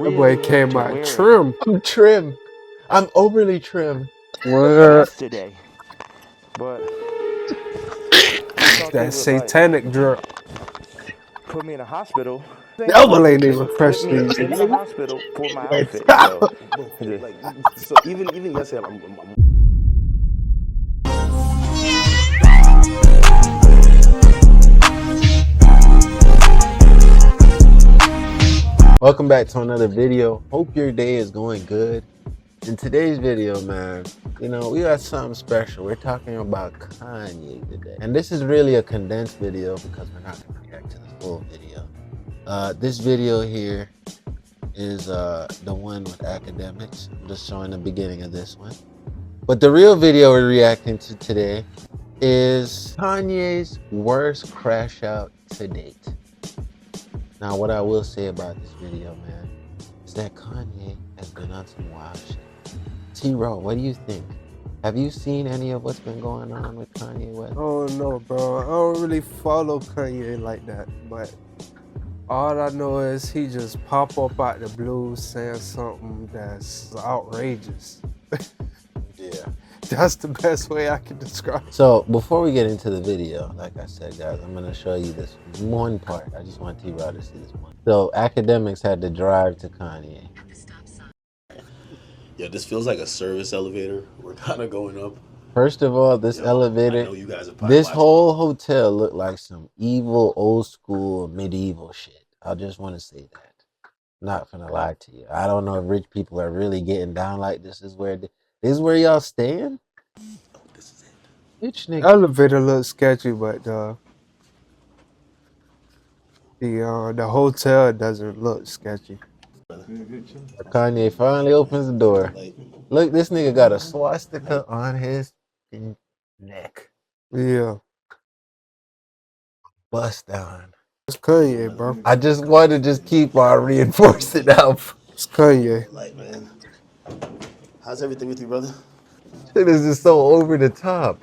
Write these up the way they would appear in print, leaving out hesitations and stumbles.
That boy came out trim. I'm trim. I'm overly trim. What? Yesterday, but That satanic drip. put me in a hospital. That one ain't even fresh Put me these in the days. hospital for my outfit. So, So even yesterday, I'm Welcome back to another video. Hope your day is going good. In today's video, man, we got something special. We're talking about Kanye today. And this is really a condensed video because we're not going to react to the full video. This video here is the one with academics. I'm just showing the beginning of this one. But the real video we're reacting to today is Kanye's worst crash out to date. Now, what I will say about this video, man, is that Kanye has been on some wild shit. TRaw, what do you think? Have you seen any of what's been going on with Kanye West? Oh no, bro. I don't really follow Kanye like that, but all I know is he just pop up out the blue saying something that's outrageous. Yeah. That's the best way I can describe it. So before we get into the video, like I said, guys, I'm gonna show you this one part. I just want TRaw to see this one. So academics had to drive to Kanye. Yeah, this feels like a service elevator. We're kind of going up. First of all, this elevator, I know you guys are this whole hotel looked like some evil, old school, medieval shit. I just want to say that. Not gonna lie to you. I don't know if rich people are really getting down like this. This is where y'all staying? Oh, this is it. Bitch, nigga. Elevator looks sketchy, but the hotel doesn't look sketchy. Kanye finally opens the door. Look, this nigga got a swastika on his neck. Yeah. Bust down. It's Kanye, bro. I just want to just keep on reinforcing that. It's Kanye. Like, man, how's everything with you, brother? Shit is just so over the top.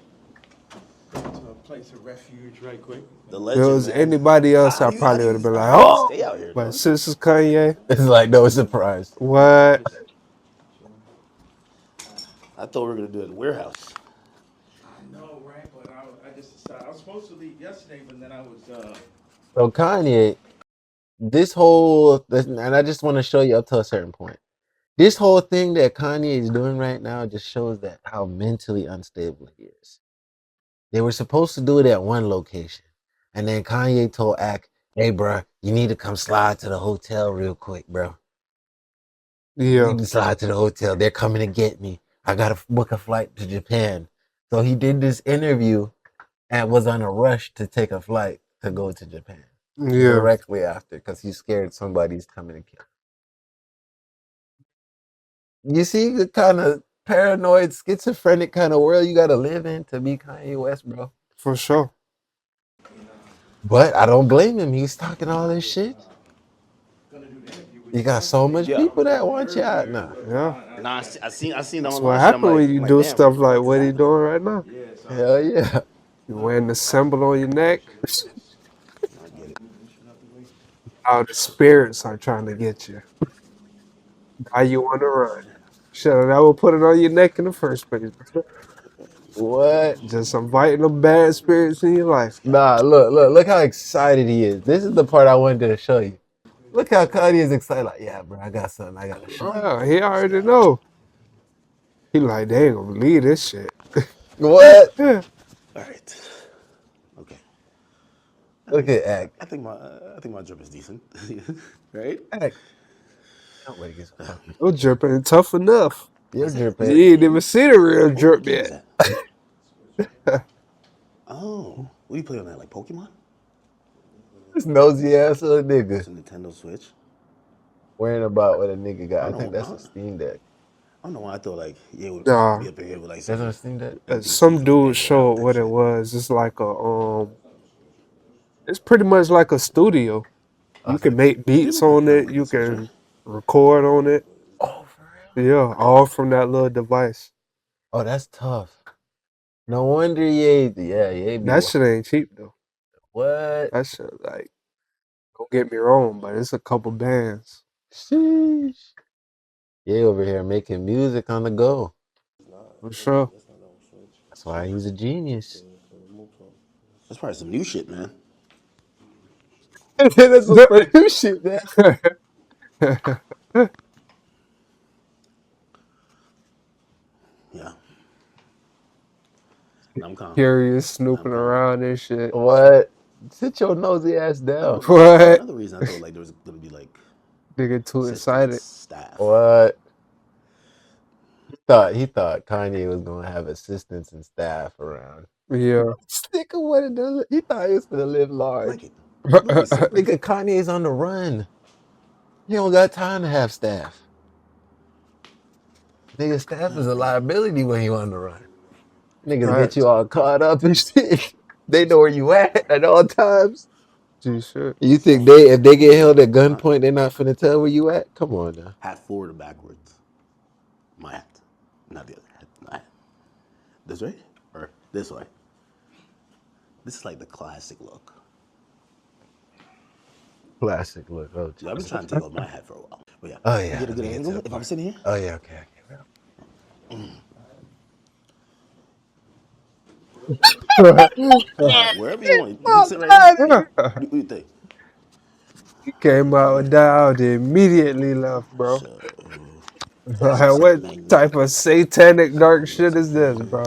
To a place of refuge right quick. The If legend, it was man. anybody else, I probably would have been like, oh! Stay out here, But since it's Kanye, It's like no surprise. what? I thought we were gonna do it at the warehouse. I know, right? But I just decided I was supposed to leave yesterday, but then I was So Kanye, and I just want to show you up to a certain point. This whole thing that Kanye is doing right now just shows that how mentally unstable he is. They were supposed to do it at one location. And then Kanye told Ak, hey, bro, you need to come slide to the hotel real quick, bro. You Yeah. need to slide to the hotel. They're coming to get me. I got to book a flight to Japan. So he did this interview and was on a rush to take a flight to go to Japan. Yeah. Directly after, because he's scared somebody's coming to kill him. You see the kind of paranoid, schizophrenic kind of world you got to live in to be Kanye West, bro. For sure. But I don't blame him. He's talking all this shit. You got so much people that want you out now. Yeah. Nah, I seen That's what happens when you do stuff like what he doing right now. Hell yeah. You wearing the symbol on your neck. All the spirits are trying to get you. Why you want to run? Should have never put it on your neck in the first place. What? Just inviting them bad spirits in your life. Nah, look how excited he is. This is the part I wanted to show you. Look how Kanye is excited. Like, yeah, bro, I got something I got to show you. Oh, he already know. He like, they ain't gonna believe this shit. What? Yeah. All right. Okay. Look at Ak. I think my drip is decent, right? Ak. Don't wait, it's fucking. Your drip ain't tough enough. Your drip You ain't. ain't even see the real drip yet. Oh, what do you play on that? Like Pokemon? This nosy ass little nigga. It's a Nintendo Switch. Worrying about what a nigga got. I I think know, that's a Steam Deck. I don't know why I thought like would Nah. be up in here with like That's not a Steam Deck? Some dude showed what it was. It's like a it's pretty much like a studio. You can make beats on it. You can record on it. Oh, for real? Yeah, all from that little device. Oh, that's tough. No wonder he That shit ain't cheap though. What? That shit, like, don't get me wrong, but it's a couple bands. Sheesh. Yeah, over here making music on the go. For sure. That's why he's a genius. That's probably some new shit, man. That's some new shit, man. Yeah. Now I'm calm. Curious, Now I'm snooping calm. around and shit. What? Sit your nosy ass down. What? Another reason I thought like there was gonna be like Nigga too assistants and excited. staff. What? He thought Kanye was gonna have assistants and staff around. Yeah. Stick of what it does. He thought he was gonna live I large. like it. Literally simple. Nigga, Kanye's on the run. He don't got time to have staff. Nigga, staff is a liability when you on the run. Niggas get you all caught up and shit. They know where you at all times. Gee, shit. You think if they get held at gunpoint, they're not finna tell where you at? Come on now. Hat forward or backwards. My hat. Not the other hat. My hat. This way? Or this way? This is like the classic look. Classic look. Oh, I've been trying to take off my hat for a while. But yeah. oh yeah. Get a good angle if I'm sitting here? Oh yeah, okay. Wherever you want. You can sit right here. What do you think? He came out with that out immediately left, bro. So, Like, what type of satanic dark shit is this, bro?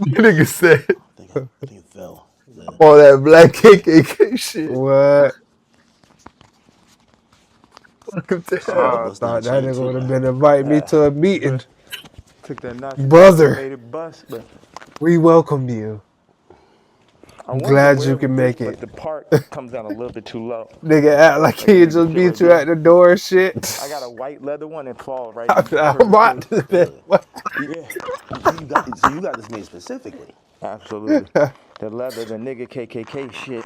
Nigga said I think it fell. all that black KKK shit. What? Welcome to I hell. thought that nigga would have been inviting me to a meeting. Took that notch. Brother. Made it bust, but We welcome you. I'm glad you can make it. But the part comes down a little bit too low. Nigga act like he just beat you at the door and shit. I got a white leather one and fall right. I'm about to what? Yeah, So you got this made specifically. absolutely. The leather, the nigga KKK shit.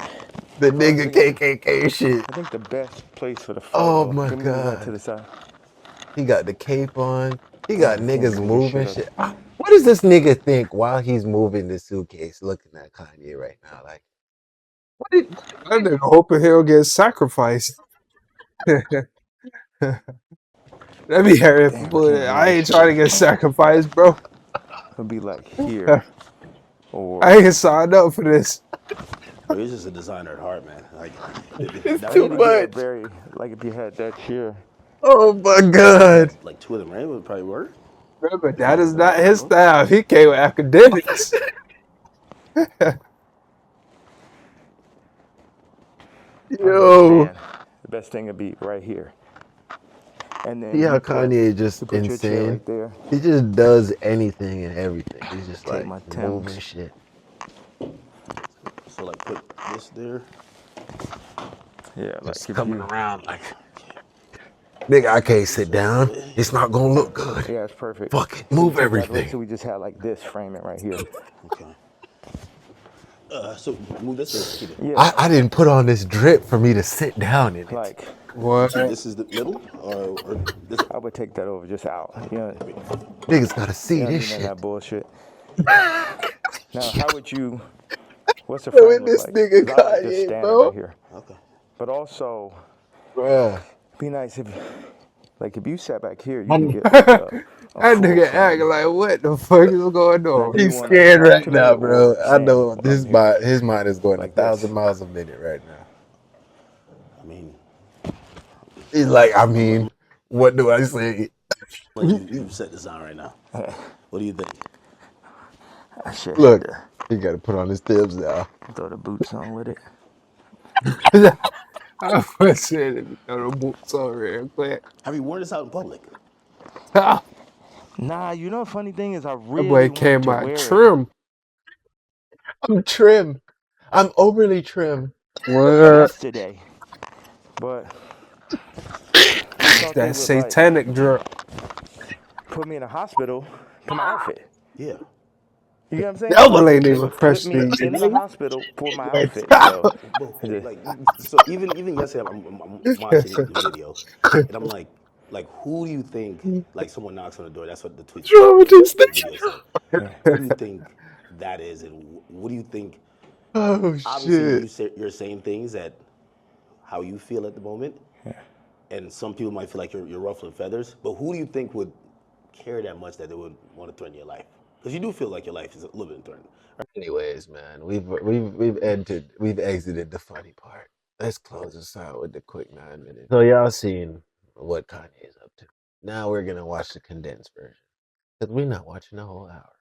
The nigga KKK shit. I think the best place for the Oh photo. my Give me the one God. to the side. He got the cape on. He got niggas bring this moving shit shit. What does this nigga think while he's moving the suitcase looking at Kanye right now? Like, That nigga hoping he'll get sacrificed. That'd be hurting. I ain't trying to get sacrificed, bro. It'll be like here. Or I ain't signed up for this. Bro, he's just a designer at heart, man. Like, it's that too would be much. very, like if you had that chair. Oh my God. like two of them, right? Would probably work. Remember, that is not his style. He came with academics. Yo. Man, the best thing would be right here. And then See how you put- Kanye is just you put your chair insane? right there. He just does anything and everything. He's just Take my like Timbs. moving shit. So like put this there. Yeah, like Just if coming you, around like, nigga, I can't sit down. It's not gonna look good. yeah, it's perfect. Fuck it, move So everything. we just had like this framing right here. Okay. So move this way. Keep it. Yeah, I didn't put on this drip for me to sit down in it. like What? So this is the middle, or this. I would take that over just out. You know, Niggas gotta see you know, this none of shit. that bullshit. Now, how would you? What's the Yo, frame in look this like? nigga 'Cause I like just Kanye, standing bro. right here. Okay. But also, Bruh. be nice if, like, if you sat back here, you could get like That nigga full acting frame. like, what the fuck is going on? You He's wanna scared talk right to now, me bro. or I stand know when his I'm here? his mind is going Like 1,000 this. miles a minute right now. I mean, He's like, I mean, what do I say? like you set this on right now. What do you think? I should have Look, to he gotta put on his Timbs now. throw the boots on with it. I was saying if you throw the boots on real quick. Have you worn this out in public? That Nah, you know, funny thing is, I really boy wanted came to out wear it trim. I'm trim. I'm overly trim. Word. yesterday, but I thought they That would satanic drip. put me in a hospital for my outfit. Yeah. You know what I'm saying? That one ain't They even would fresh put me to in you. the hospital for my outfit. So Bro, like, so even yesterday, I'm watching the video, and I'm like, who do you think? Like, someone knocks on the door. That's what the tweet, the video said. Who do you think that is, and what do you think? Oh Obviously, shit. you're saying things that how you feel at the moment. and some people might feel like you're ruffling feathers. But who do you think would care that much that they would want to threaten your life? Because you do feel like your life is a little bit threatened. Anyways, man, we've exited the funny part. Let's close this out with the quick 9 minutes. So y'all seen what Kanye's up to. Now we're gonna watch the condensed version. Because we're not watching the whole hour.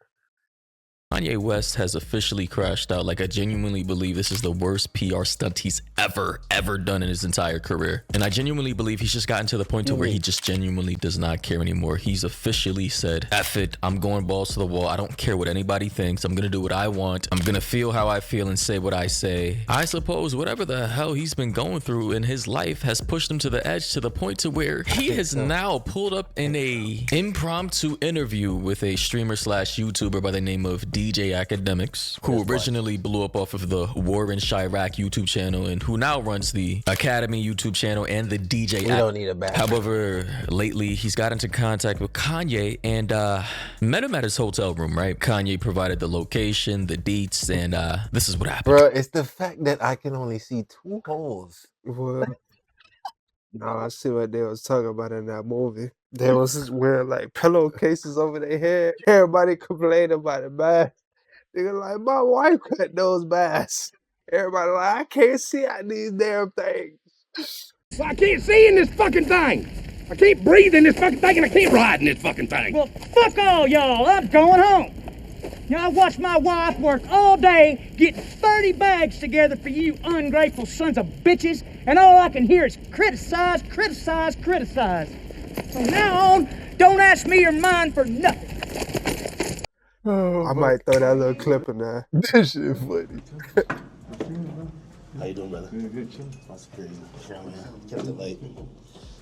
Kanye West has officially crashed out. Like, I genuinely believe this is the worst PR stunt he's ever done in his entire career. And I genuinely believe he's just gotten to the point to where he just genuinely does not care anymore. He's officially said, F it, I'm going balls to the wall. I don't care what anybody thinks. I'm gonna do what I want. I'm gonna feel how I feel and say what I say. I suppose whatever the hell he's been going through in his life has pushed him to the edge, to the point to where he has now pulled up in a impromptu interview with a streamer slash YouTuber by the name of DJ Academics, who originally blew up off of the War in Chirac YouTube channel and who now runs the Academy YouTube channel and the DJ We don't need a back. However, lately he's got into contact with Kanye and met him at his hotel room, right? Kanye provided the location, the deets, and this is what happened. Bro, it's the fact that I can only see 2 holes. Well, no, I see what they was talking about in that movie. They was wearing like pillowcases over their head. Everybody complained about it, man. They were like, my wife cut those masks. Everybody like, I can't see out these damn things. So I can't see in this fucking thing. I can't breathe in this fucking thing, and I can't ride in this fucking thing. Well, fuck all y'all. I'm going home. Now, I watched my wife work all day getting 30 bags together for you ungrateful sons of bitches, and all I can hear is criticize, criticize, criticize. From now on, don't ask me or mine for nothing. I might throw that little clip in there. This shit funny. How you doing, brother? That's crazy. Kept the light.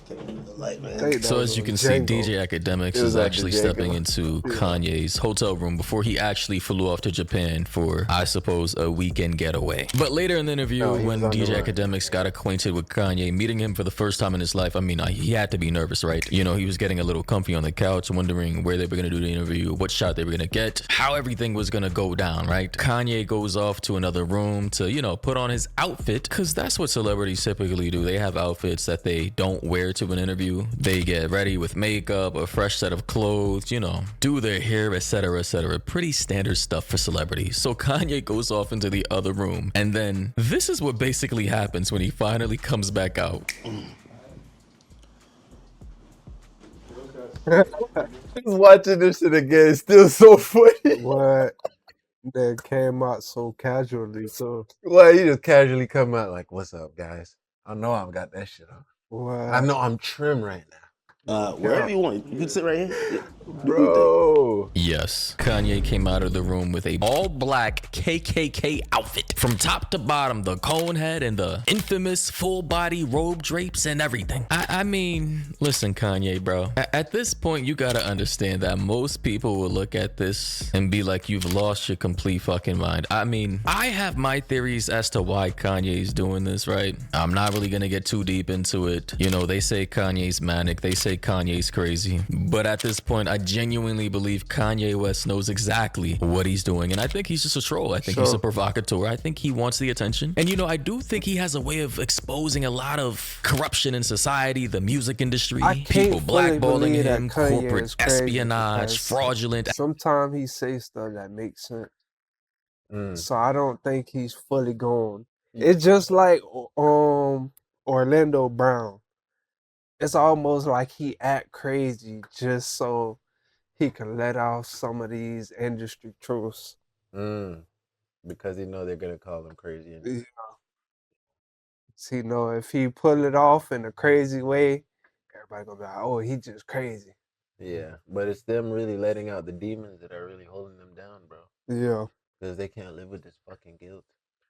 Kept the light, man. So as you can see, DJ Academics is actually stepping into Kanye's hotel room before he actually flew off to Japan for, I suppose, a weekend getaway. But later in the interview, when DJ Academics got acquainted with Kanye, meeting him for the first time in his life, I mean, he had to be nervous, right? You know, he was getting a little comfy on the couch, wondering where they were going to do the interview, what shot they were going to get, how everything was going to go down, right? Kanye goes off to another room to, you know, put on his outfit, because that's what celebrities typically do. They have outfits that they don't wear to an interview. They get ready with makeup, a fresh set of clothes, you know, do their hair, etc., etc. Pretty standard stuff for celebrities. So Kanye goes off into the other room, and then this is what basically happens when he finally comes back out. Watching this shit again is still so funny. What? That came out so casually, so. Well, you just casually come out like, what's up, guys? I know I've got that shit on. What? I know I'm trim right now. Wherever you want. You can sit right here. Bro. Yes, Kanye came out of the room with a all-black KKK outfit. From top to bottom, the cone head and the infamous full-body robe drapes and everything. I mean, listen, Kanye, bro. At this point, you gotta understand that most people will look at this and be like, you've lost your complete fucking mind. I mean, I have my theories as to why Kanye's doing this, right? I'm not really gonna get too deep into it. You know, they say Kanye's manic. They say Kanye's crazy. But at this point, I genuinely believe Kanye West knows exactly what he's doing. And I think he's just a troll. I think he's a provocateur. I think he wants the attention. And, you know, I do think he has a way of exposing a lot of corruption in society, the music industry, people blackballing him, corporate espionage, fraudulent. Sometimes he says stuff that makes sense. So I don't think he's fully gone. It's just like Orlando Brown. It's almost like he act crazy just so he can let off some of these industry truths. Because he know they're gonna call him crazy. Yeah. So, you know, if he pull it off in a crazy way, everybody gonna be like, oh, he just crazy. Yeah, but it's them really letting out the demons that are really holding them down, bro. Yeah. Because they can't live with this fucking guilt.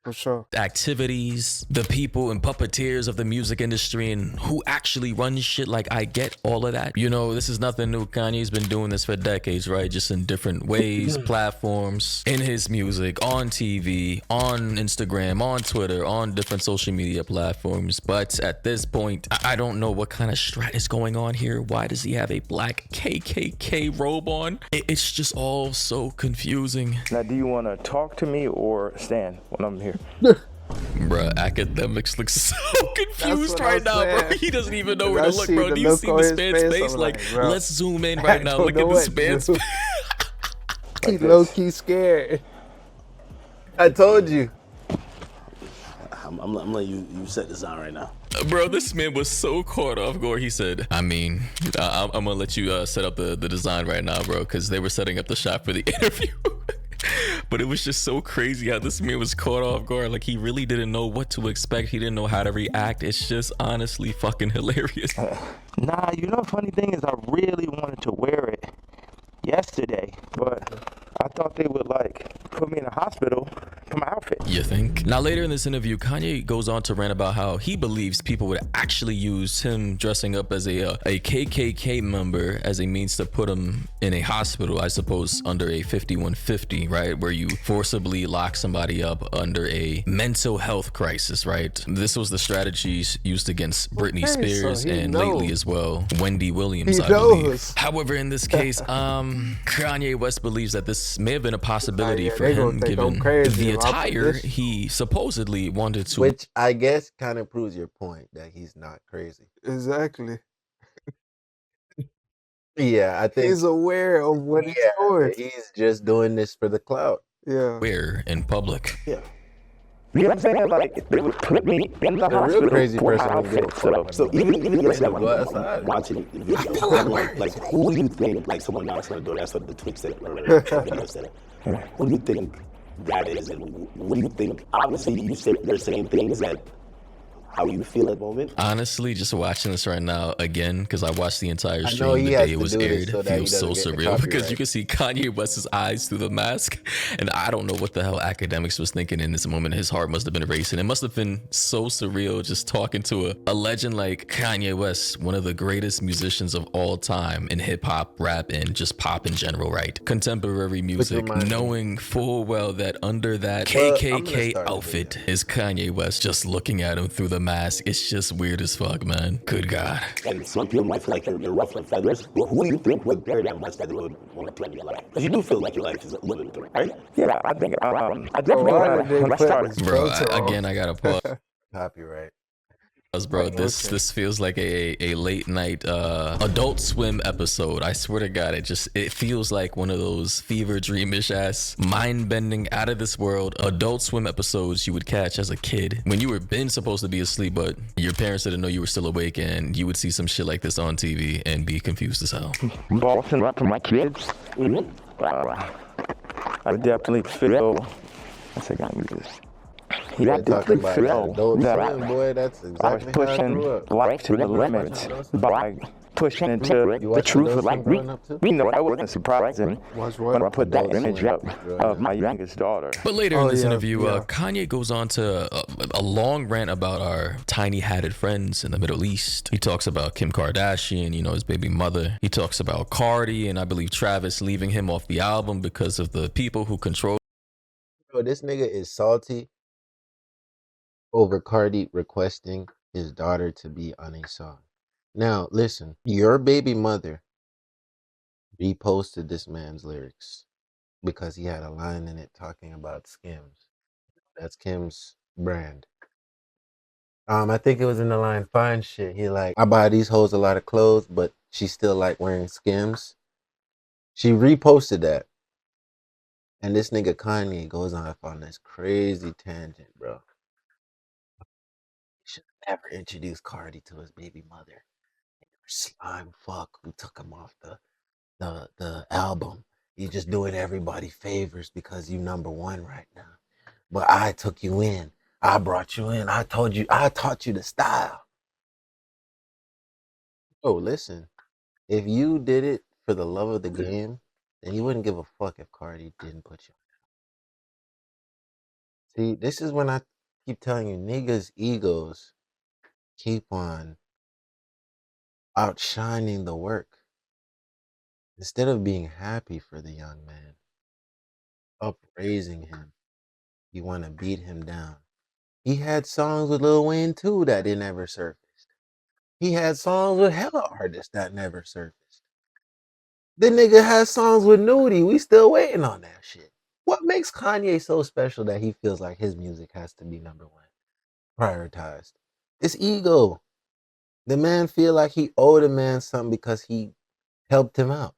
For sure. Activities, the people and puppeteers of the music industry and who actually runs shit. Like, I get all of that. You know, this is nothing new. Kanye's been doing this for decades, right? Just in different ways, platforms, in his music, on TV, on Instagram, on Twitter, on different social media platforms. But at this point, I don't know what kind of strat is going on here. Why does he have a black KKK robe on? It's just all so confusing. Now, do you want to talk to me or stand when I'm here? Bruh, academics look so confused what right I'm now, bro. saying. He doesn't even know When where I to look, see bro. the Do you look see on the his man's face, face? I'm Like, like, bro, let's zoom in I right now. don't Look know at what this to man's do. face. He Like low this. key scared. I told you. I'm letting you set this on right now. Bro, this man was so caught off guard. He said, I mean, I'm gonna let you set up the design right now, bro, because they were setting up the shot for the interview. But it was just so crazy how this man was caught off guard. Like, he really didn't know what to expect. He didn't know how to react. It's just honestly fucking hilarious. Nah, you know, funny thing is, I really wanted to wear it yesterday, but I thought they would like put me in a hospital for my outfit. You think? Now, later in this interview, Kanye goes on to rant about how he believes people would actually use him dressing up as a KKK member as a means to put him in a hospital, I suppose, under a 5150, right? Where you forcibly lock somebody up under a mental health crisis, right? This was the strategies used against Britney Okay, so Spears he and knows. lately as well, Wendy Williams, He I believe. knows. However, in this case, Kanye West believes that this may have been a possibility yeah, for they gonna him, think I'm given crazy the if I put attire this. he supposedly wanted to. Which I guess kind of proves your point that he's not crazy. Exactly. Yeah, I think He's aware of what he's yeah, doing. he's just doing this for the clout. Yeah. Wear in public. Yeah. You know what I'm saying? Like, they would put me in the The real hospital crazy for my person wouldn't give a outfit. fuck. So even yesterday, Go outside. I'm watching the video. I'm like, who do you think? Like, someone knocks on the door. That's what the tweet said. Or the video said. Who do you think that is? And what do you think? Obviously, you say they're saying things that how you feel at the moment. Honestly, just watching this right now again, because I watched the entire know stream he the has day it to was do this aired, so that he feels so doesn't get the surreal because you copyright. can see Kanye West's eyes through the mask, and I don't know what the hell academics was thinking in this moment. His heart must have been racing. It must have been so surreal just talking to a legend like Kanye West, one of the greatest musicians of all time in hip hop, rap, and just pop in general, right? Contemporary music, reminds me- knowing full well that under that Well, I'm gonna KKK start the outfit is Kanye West just looking at him through the mask. It's just weird as fuck, man. Good God. And some people might feel like they're rough like feathers. Well, who do you think would bear that much feather would want to threaten your life? Because you do feel like your life is a little bit, right? Yeah, I think I definitely why did they when I put started. his Bro, filter on? again, I gotta pause. Copyright. Bro, this feels like a late night Adult Swim episode. I swear to God, it feels like one of those fever dreamish ass, mind bending, out of this world Adult Swim episodes you would catch as a kid when you were been supposed to be asleep, but your parents didn't know you were still awake, and you would see some shit like this on TV and be confused as hell. Boston rap for my kids. I definitely feel. I think I need this. Yeah, I We're talking definitely about feel Adult that Swim, boy. That's I was exactly how I pushing grew up. life to the limits by pushing into the watched truth Adult of like Swim growing up too? you know, I wasn't surprised when I put that Adult image Swim up growing of up. my youngest daughter. But later in this yeah, interview, yeah. Kanye goes on to a long rant about our tiny-hatted friends in the Middle East. He talks about Kim Kardashian, you know, his baby mother. He talks about Cardi and I believe Travis leaving him off the album because of the people who control. Bro, this nigga is salty over Cardi requesting his daughter to be on a song. Now, listen, your baby mother reposted this man's lyrics because he had a line in it talking about Skims. That's Kim's brand. I think it was in the line, fine shit. He like, I buy these hoes a lot of clothes, but she still like wearing Skims. She reposted that. And this nigga Kanye goes off on this crazy tangent, bro. Should never introduce Cardi to his baby mother. Slime fuck who took him off the album. You're just doing everybody favors because you number one right now. But I took you in. I brought you in. I taught you the style. Oh, listen. If you did it for the love of the game, then you wouldn't give a fuck if Cardi didn't put you on. See, this is when I keep telling you, niggas' egos keep on outshining the work. Instead of being happy for the young man, upraising him, you want to beat him down. He had songs with Lil Wayne too that didn't ever surfaced. He had songs with hella artists that never surfaced. The nigga has songs with Nudie. We still waiting on that shit. What makes Kanye so special that he feels like his music has to be number one, prioritized? It's ego. The man feel like he owed a man something because he helped him out.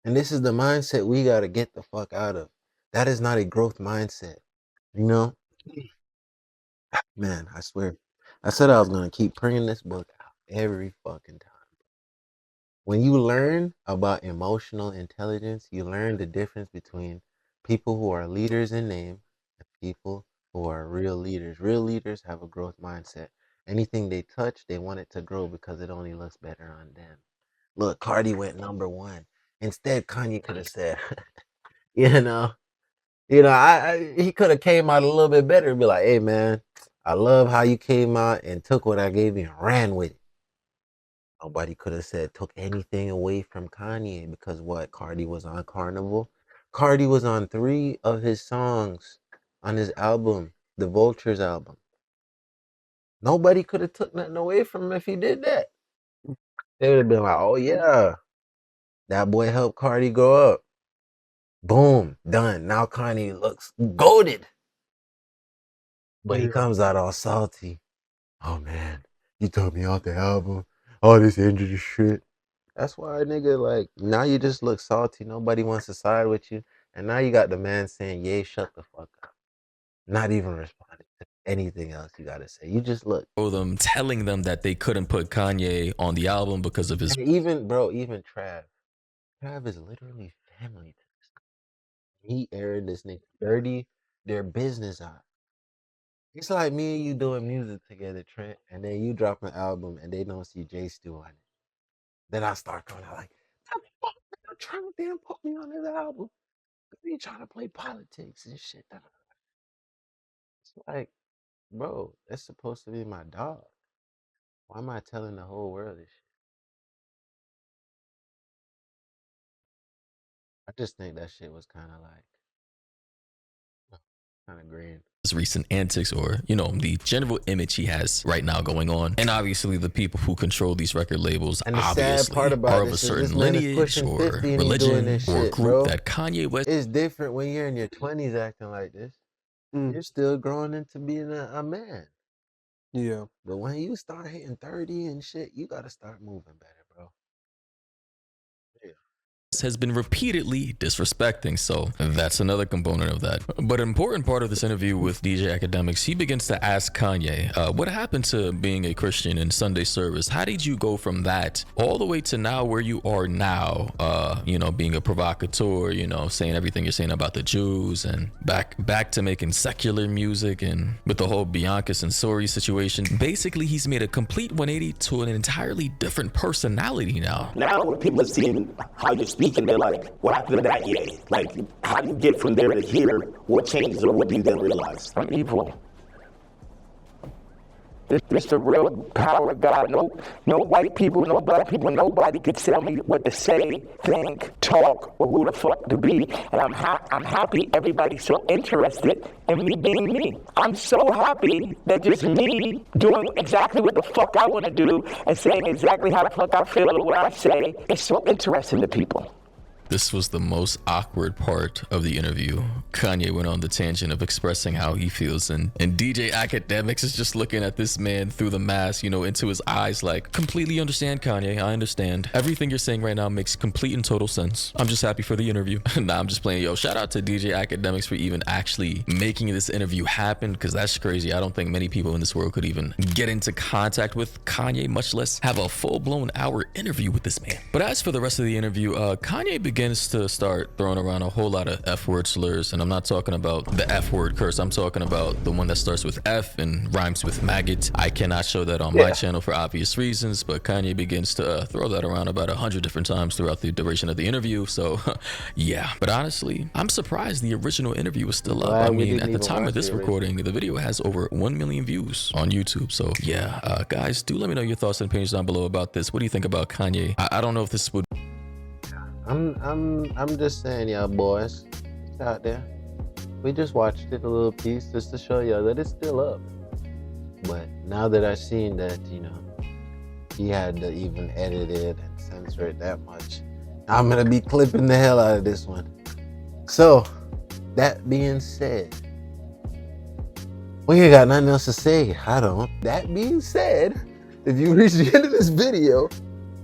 And this is the mindset we got to get the fuck out of. That is not a growth mindset. You know? Man, I swear. I said I was going to keep bringing this book out every fucking time. When you learn about emotional intelligence, you learn the difference between people who are leaders in name and people who are real leaders. Real leaders have a growth mindset. Anything they touch, they want it to grow because it only looks better on them. Look, Cardi went number one. Instead, Kanye could have said, you know, he could have came out a little bit better and be like, hey, man, I love how you came out and took what I gave you and ran with it. Nobody could have said, took anything away from Kanye because what? Cardi was on Carnival. Cardi was on 3 of his songs on his album, the Vultures album. Nobody could have took nothing away from him if he did that. They would have been like, oh, yeah, that boy helped Cardi grow up. Boom, done. Now Kanye looks goated. But he comes out all salty. Oh, man, you took me off the album. All this injury shit. That's why, nigga, like, now you just look salty. Nobody wants to side with you. And now you got the man saying, yay, shut the fuck up. Not even responding to anything else you got to say. You just look. Them telling them that they couldn't put Kanye on the album because of his. And even Trav. Trav is literally family to this guy. He aired this nigga dirty their business out. It's like me and you doing music together, Trent, and then you drop an album and they don't see JStew on it. Then I start going out like, the fuck, they're trying to damn put me on this album. You trying to play politics and shit. It's like, bro, that's supposed to be my dog. Why am I telling the whole world this shit? I just think that shit was kind of like, kind of green. His recent antics, or the general image he has right now going on, and obviously the people who control these record labels and the obviously sad part about are of a certain lineage or religion or group that Kanye West. It's different when you're in your 20s acting like this. You're still growing into being a man. Yeah. But when you start hitting 30 and shit, you gotta start moving better, bro. Has been repeatedly disrespecting, so that's another component of that. But an important part of this interview with DJ Academics, he begins to ask Kanye, what happened to being a Christian in Sunday service? How did you go from that all the way to now where you are now, being a provocateur, saying everything you're saying about the Jews, and back to making secular music, and with the whole Bianca Censori situation. Basically, he's made a complete 180 to an entirely different personality now. Now when people are seeing how you're speaking, they're like, what happened to that yay? Like, how do you get from there to here? What changes or what do you then realize? I'm evil. It's the real power of God. No white people, no black people, nobody could tell me what to say, think, talk, or who the fuck to be. And I'm happy everybody's so interested in me being me. I'm so happy that just me doing exactly what the fuck I want to do and saying exactly how the fuck I feel or what I say is so interesting to people. This was the most awkward part of the interview. Kanye went on the tangent of expressing how he feels, and DJ Academics is just looking at this man through the mask, into his eyes like, completely understand, Kanye, I understand. Everything you're saying right now makes complete and total sense. I'm just happy for the interview. Nah, I'm just playing. Yo, shout out to DJ Academics for even actually making this interview happen, because that's crazy. I don't think many people in this world could even get into contact with Kanye, much less have a full-blown hour interview with this man. But as for the rest of the interview, Kanye begins to start throwing around a whole lot of F-word slurs, and I'm not talking about the F-word curse. I'm talking about the one that starts with F and rhymes with maggot. I cannot show that on my channel for obvious reasons, but Kanye begins to throw that around about 100 different times throughout the duration of the interview. So yeah, but honestly, I'm surprised the original interview was still up. I mean, at the time of this recording, the video has over 1 million views on YouTube. So yeah, guys, do let me know your thoughts and opinions down below about this. What do you think about Kanye? I don't know if this would. I'm just saying, y'all boys, it's out there. We just watched it a little piece just to show y'all that it's still up. But now that I've seen that, he had to even edit it and censor it that much, I'm gonna be clipping the hell out of this one. So That being said, we ain't got nothing else to say. I don't. That being said, if you reach the end of this video,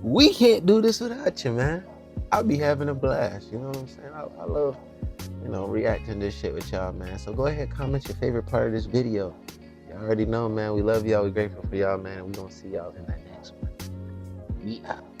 we can't do this without you, man. I'll be having a blast. You know what I'm saying? I love, reacting to this shit with y'all, man. So go ahead, comment your favorite part of this video. Y'all already know, man. We love y'all. We're grateful for y'all, man. And we're gonna see y'all in that next one. We out.